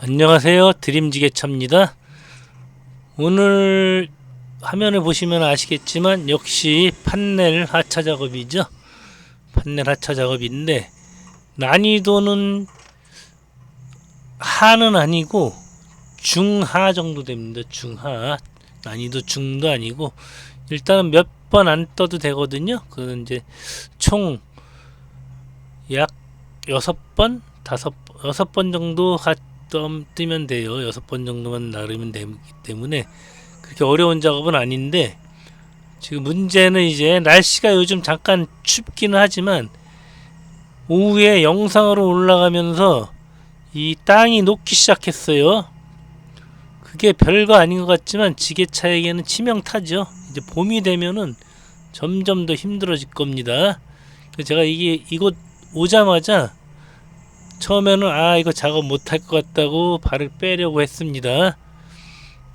안녕하세요, 드림지게차입니다. 오늘 화면을 보시면 아시겠지만 역시 판넬 하차 작업이죠. 판넬 하차 작업인데 난이도는 하는 아니고 중하 정도 됩니다. 중하. 난이도 중도 아니고 일단은 몇 번 안 떠도 되거든요. 그건 이제 총 약 6번, 6번 정도 뜨면 돼요. 6번 정도만 나르면 되기 때문에 그렇게 어려운 작업은 아닌데, 지금 문제는 이제 날씨가 요즘 잠깐 춥기는 하지만 오후에 영상으로 올라가면서 이 땅이 녹기 시작했어요. 그게 별거 아닌 것 같지만 지게차에게는 치명타죠. 이제 봄이 되면은 점점 더 힘들어질 겁니다. 제가 이곳 오자마자 처음에는 이거 작업 못할 것 같다고 발을 빼려고 했습니다.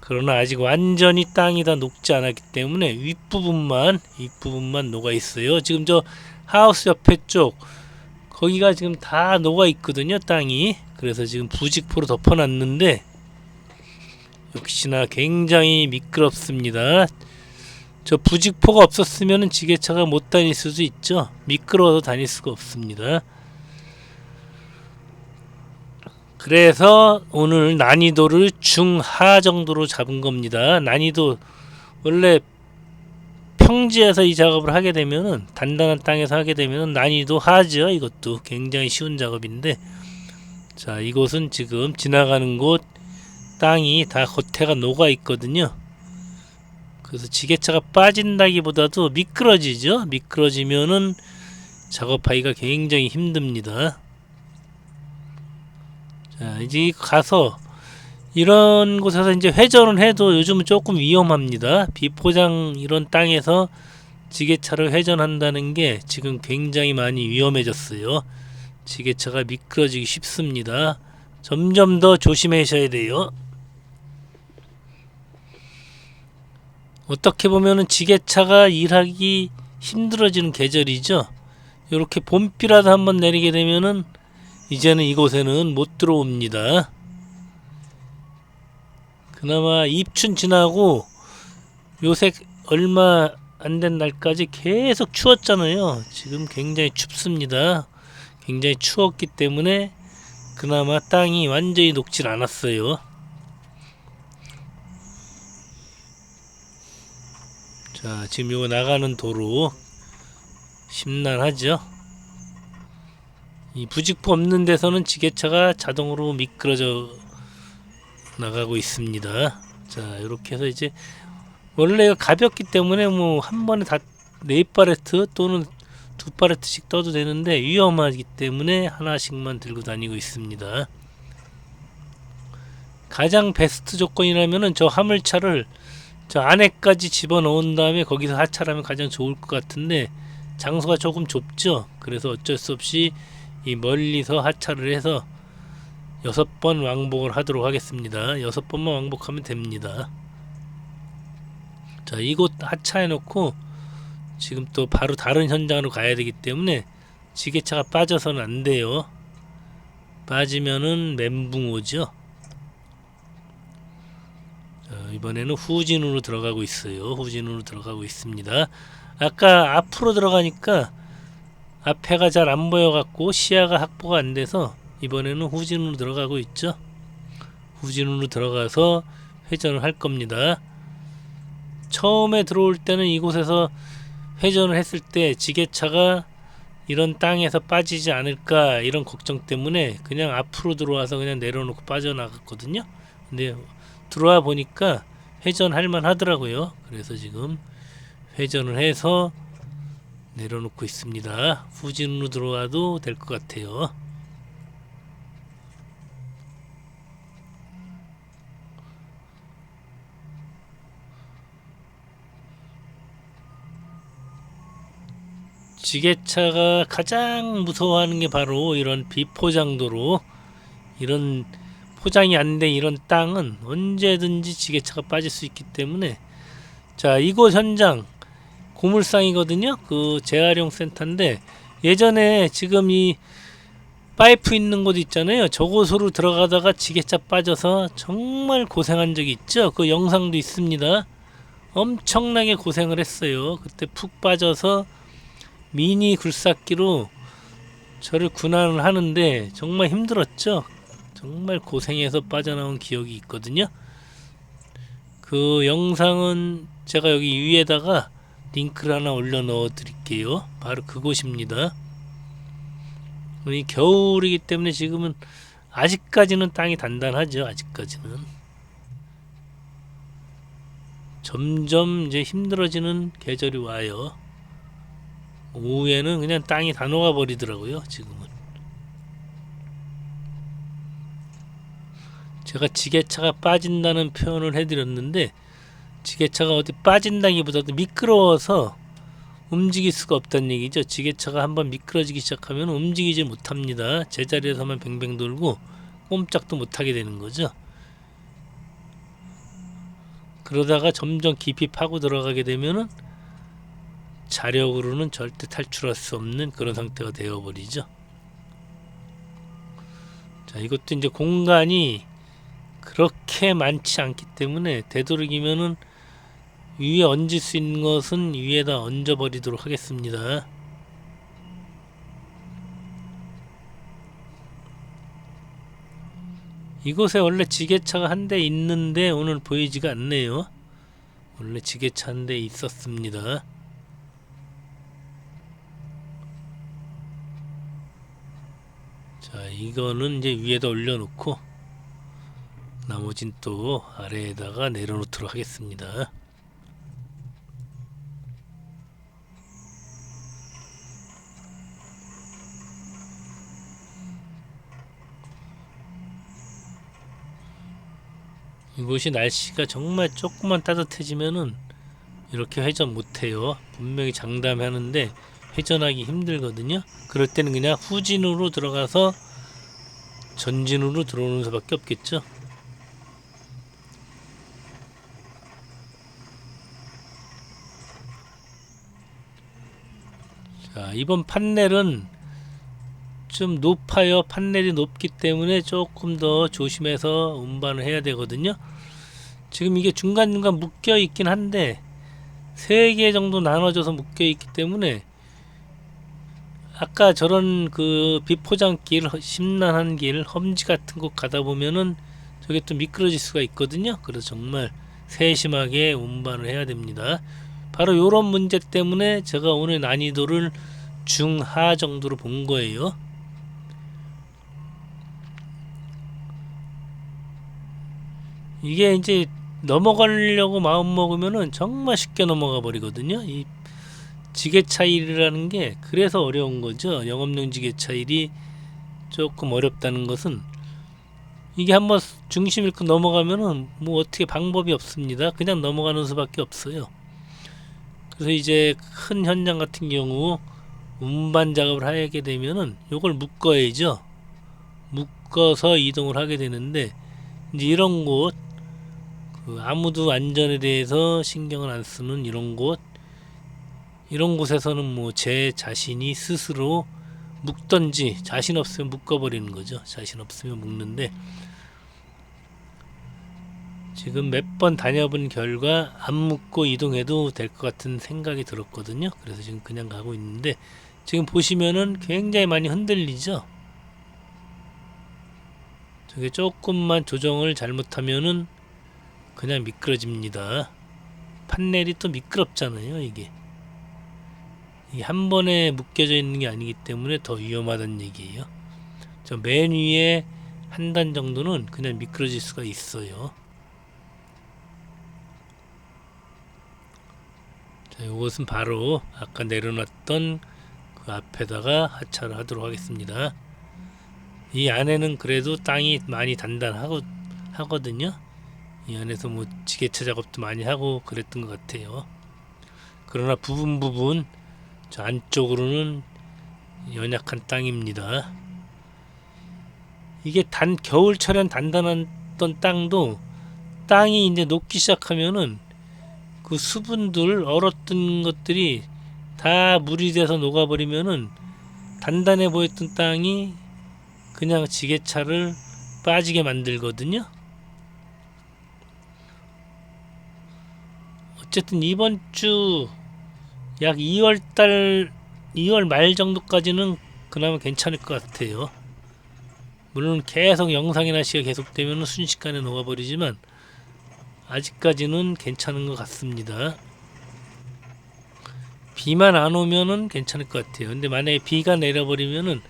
그러나 아직 완전히 땅이 다 녹지 않았기 때문에 윗부분만 녹아 있어요. 지금 저 하우스 옆에 쪽 거기가 지금 다 녹아 있거든요, 땅이. 그래서 지금 부직포로 덮어놨는데 역시나 굉장히 미끄럽습니다. 저 부직포가 없었으면 지게차가 못 다닐 수도 있죠. 미끄러워서 다닐 수가 없습니다. 그래서 오늘 난이도를 중하 정도로 잡은 겁니다. 난이도 원래 평지에서 이 작업을 하게 되면은, 단단한 땅에서 하게 되면은 난이도 하죠. 이것도 굉장히 쉬운 작업인데, 자, 이곳은 지금 지나가는 곳 땅이 다 겉에가 녹아 있거든요. 그래서 지게차가 빠진다기보다도 미끄러지죠. 미끄러지면은 작업하기가 굉장히 힘듭니다. 자, 이제 가서 이런 곳에서 이제 회전을 해도 요즘은 조금 위험합니다. 비포장 이런 땅에서 지게차를 회전한다는 게 지금 굉장히 많이 위험해졌어요. 지게차가 미끄러지기 쉽습니다. 점점 더 조심하셔야 돼요. 어떻게 보면은 지게차가 일하기 힘들어지는 계절이죠. 이렇게 봄비라도 한번 내리게 되면은 이제는 이곳에는 못 들어옵니다. 그나마 입춘 지나고 요새 얼마 안 된 날까지 계속 추웠잖아요. 지금 굉장히 춥습니다. 굉장히 추웠기 때문에 그나마 땅이 완전히 녹질 않았어요. 자, 지금 요거 나가는 도로 심란하죠. 이 부직포 없는 데서는 지게차가 자동으로 미끄러져 나가고 있습니다. 자, 이렇게 해서 이제 원래 가볍기 때문에 뭐 한 번에 다 4팔레트 또는 2팔레트씩 떠도 되는데 위험하기 때문에 하나씩만 들고 다니고 있습니다. 가장 베스트 조건이라면은 저 화물차를 저 안에까지 집어넣은 다음에 거기서 하차를 하면 가장 좋을 것 같은데 장소가 조금 좁죠. 그래서 어쩔 수 없이 이 멀리서 하차를 해서 6번 왕복을 하도록 하겠습니다. 6번만 왕복하면 됩니다. 자, 이곳 하차해 놓고 지금 또 바로 다른 현장으로 가야 되기 때문에 지게차가 빠져서는 안 돼요. 빠지면은 멘붕 오죠. 자, 이번에는 후진으로 들어가고 있어요. 후진으로 들어가고 있습니다. 아까 앞으로 들어가니까 앞에가 잘 안 보여갖고 시야가 확보가 안 돼서 이번에는 후진으로 들어가고 있죠. 후진으로 들어가서 회전을 할 겁니다. 처음에 들어올 때는 이곳에서 회전을 했을 때 지게차가 이런 땅에서 빠지지 않을까 이런 걱정 때문에 그냥 앞으로 들어와서 그냥 내려놓고 빠져나갔거든요. 근데 들어와 보니까 회전할 만 하더라고요. 그래서 지금 회전을 해서 내려놓고 있습니다. 후진으로 들어와도 될 것 같아요. 지게차가 가장 무서워하는 게 바로 이런 비포장도로, 이런 포장이 안 된 이런 땅은 언제든지 지게차가 빠질 수 있기 때문에, 자, 이곳 현장 고물상이거든요. 그 재활용 센터인데 예전에 지금 이 파이프 있는 곳 있잖아요. 저곳으로 들어가다가 지게차 빠져서 정말 고생한 적이 있죠. 그 영상도 있습니다. 엄청나게 고생을 했어요. 그때 푹 빠져서 미니 굴삭기로 저를 군환을 하는데 정말 힘들었죠. 정말 고생해서 빠져나온 기억이 있거든요. 그 영상은 제가 여기 위에다가 링크를 하나 올려 넣어 드릴게요. 바로 그곳입니다. 이 겨울이기 때문에 지금은 아직까지는 땅이 단단하죠. 아직까지는 점점 이제 힘들어지는 계절이 와요. 오후에는 그냥 땅이 다 녹아 버리더라고요. 지금은 제가 지게차가 빠진다는 표현을 해드렸는데, 지게차가 어디 빠진다기보다도 미끄러워서 움직일 수가 없다는 얘기죠. 지게차가 한번 미끄러지기 시작하면 움직이지 못합니다. 제자리에서만 뱅뱅 돌고 꼼짝도 못하게 되는 거죠. 그러다가 점점 깊이 파고 들어가게 되면은 자력으로는 절대 탈출할 수 없는 그런 상태가 되어버리죠. 자, 이것도 이제 공간이 그렇게 많지 않기 때문에 되도록이면은 위에 얹을 수 있는 것은 위에다 얹어 버리도록 하겠습니다. 이곳에 원래 지게차가 한 대 있는데 오늘 보이지가 않네요. 원래 지게차 한 대 있었습니다. 자, 이거는 이제 위에다 올려놓고 나머진 또 아래에다가 내려놓도록 하겠습니다. 이곳이 날씨가 정말 조금만 따뜻해지면은 이렇게 회전 못해요. 분명히 장담하는데 회전하기 힘들거든요. 그럴 때는 그냥 후진으로 들어가서 전진으로 들어오는 수밖에 없겠죠. 자, 이번 판넬은 좀 높아요. 판넬이 높기 때문에 조금 더 조심해서 운반을 해야 되거든요. 지금 이게 중간중간 묶여 있긴 한데 3개 정도 나눠져서 묶여 있기 때문에 아까 저런 그 비포장길, 심란한 길, 험지 같은 곳 가다 보면은 저게 또 미끄러질 수가 있거든요. 그래서 정말 세심하게 운반을 해야 됩니다. 바로 요런 문제 때문에 제가 오늘 난이도를 중하 정도로 본 거예요. 이게 이제 넘어가려고 마음 먹으면은 정말 쉽게 넘어가 버리거든요. 이 지게차 일이라는 게 그래서 어려운 거죠. 영업용 지게차 일이 조금 어렵다는 것은 이게 한번 중심 잃고 넘어가면은 뭐 어떻게 방법이 없습니다. 그냥 넘어가는 수밖에 없어요. 그래서 이제 큰 현장 같은 경우 운반 작업을 하게 되면은 요걸 묶어야죠. 묶어서 이동을 하게 되는데 이제 이런 곳, 아무도 안전에 대해서 신경을 안 쓰는 이런 곳에서는 뭐 제 자신이 스스로 묶던지, 자신 없으면 묶어버리는 거죠. 자신 없으면 묶는데 지금 몇 번 다녀본 결과 안 묶고 이동해도 될 것 같은 생각이 들었거든요. 그래서 지금 그냥 가고 있는데 지금 보시면은 굉장히 많이 흔들리죠. 저게 조금만 조정을 잘못하면은 그냥 미끄러집니다. 판넬이 또 미끄럽잖아요. 이게 한 번에 묶여져 있는 게 아니기 때문에 더 위험하다는 얘기예요. 저 맨 위에 한 단 정도는 그냥 미끄러질 수가 있어요. 자, 이것은 바로 아까 내려놨던 그 앞에다가 하차를 하도록 하겠습니다. 이 안에는 그래도 땅이 많이 단단하거든요. 이 안에서 뭐 지게차 작업도 많이 하고 그랬던 것 같아요. 그러나 부분 저 안쪽으로는 연약한 땅입니다. 이게 겨울철엔 단단했던 땅도 땅이 이제 녹기 시작하면은 그 수분들, 얼었던 것들이 다 물이 돼서 녹아버리면은 단단해 보였던 땅이 그냥 지게차를 빠지게 만들거든요. 어쨌든 이번 주 약 2월 말 정도까지는 그나마 괜찮을 것 같아요. 물론 계속 영상이나 시가 계속되면 순식간에 녹아버리지만 아직까지는 괜찮은 것 같습니다. 비만 안 오면은 괜찮을 것 같아요. 근데 만약에 비가 내려버리면은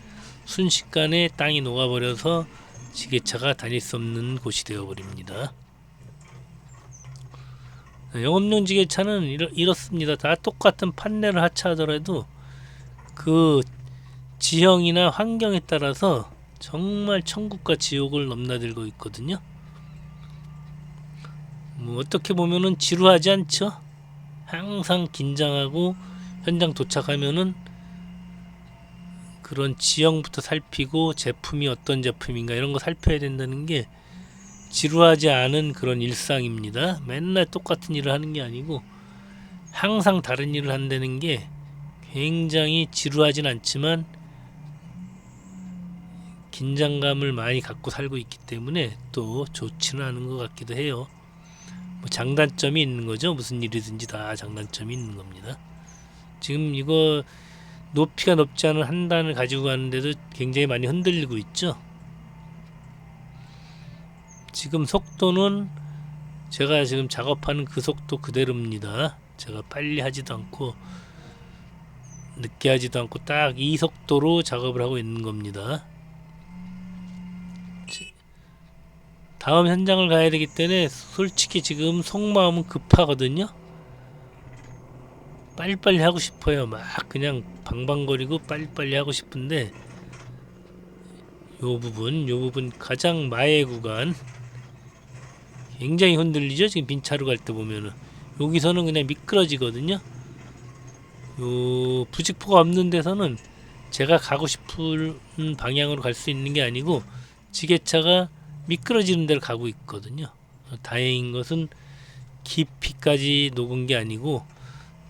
순식간에 땅이 녹아버려서 지게차가 다닐 수 없는 곳이 되어버립니다. 영업용 지게차는 이렇습니다. 다 똑같은 판넬을 하차하더라도 그 지형이나 환경에 따라서 정말 천국과 지옥을 넘나들고 있거든요. 뭐 어떻게 보면은 지루하지 않죠. 항상 긴장하고 현장 도착하면은 그런 지형부터 살피고 제품이 어떤 제품인가 이런 거 살펴야 된다는 게 지루하지 않은 그런 일상입니다. 맨날 똑같은 일을 하는 게 아니고 항상 다른 일을 한다는 게 굉장히 지루하진 않지만 긴장감을 많이 갖고 살고 있기 때문에 또 좋지는 않은 것 같기도 해요. 뭐 장단점이 있는 거죠. 무슨 일이든지 다 장단점이 있는 겁니다. 지금 이거 높이가 높지 않은 한 단을 가지고 가는데도 굉장히 많이 흔들리고 있죠. 지금 속도는 제가 지금 작업하는 그 속도 그대로입니다. 제가 빨리 하지도 않고 늦게 하지도 않고 딱 이 속도로 작업을 하고 있는 겁니다. 다음 현장을 가야 되기 때문에 솔직히 지금 속마음은 급하거든요. 빨리빨리 하고 싶어요. 막 그냥 방방거리고 빨리빨리 하고 싶은데 요 부분 가장 마의 구간 굉장히 흔들리죠. 지금 빈차로 갈 때 보면은 여기서는 그냥 미끄러지거든요. 요 부직포가 없는 데서는 제가 가고 싶은 방향으로 갈 수 있는 게 아니고 지게차가 미끄러지는 데를 가고 있거든요. 다행인 것은 깊이까지 녹은 게 아니고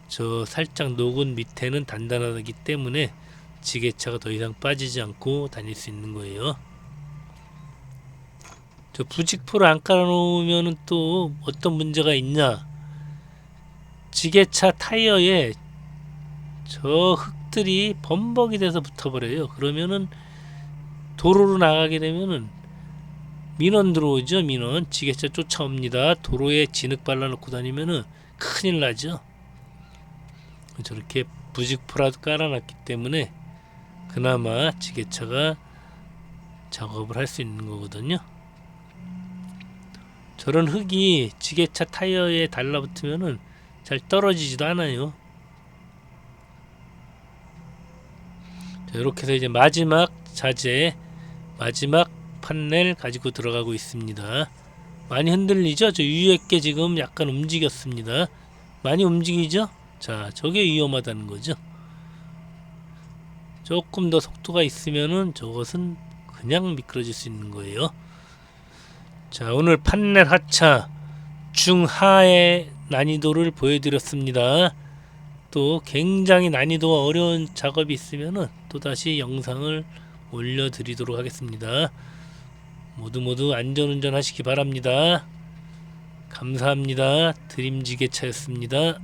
저 살짝 녹은 밑에는 단단하기 때문에 지게차가 더 이상 빠지지 않고 다닐 수 있는 거예요. 저 부직포를 안 깔아놓으면 또 어떤 문제가 있냐. 지게차 타이어에 저 흙들이 범벅이 돼서 붙어버려요. 그러면은 도로로 나가게 되면은 민원 들어오죠. 민원. 지게차 쫓아옵니다. 도로에 진흙 발라놓고 다니면은 큰일 나죠. 저렇게 부직포라도 깔아놨기 때문에 그나마 지게차가 작업을 할 수 있는 거거든요. 저런 흙이 지게차 타이어에 달라붙으면은 잘 떨어지지도 않아요. 자, 이렇게 해서 이제 마지막 자재, 마지막 판넬 가지고 들어가고 있습니다. 많이 흔들리죠? 저 위에 게 지금 약간 움직였습니다. 많이 움직이죠? 자, 저게 위험하다는 거죠. 조금 더 속도가 있으면은 저것은 그냥 미끄러질 수 있는 거예요. 자, 오늘 판넬 하차 중하의 난이도를 보여드렸습니다. 또 굉장히 난이도가 어려운 작업이 있으면은 또다시 영상을 올려드리도록 하겠습니다. 모두 안전운전 하시기 바랍니다. 감사합니다. 드림지게차였습니다.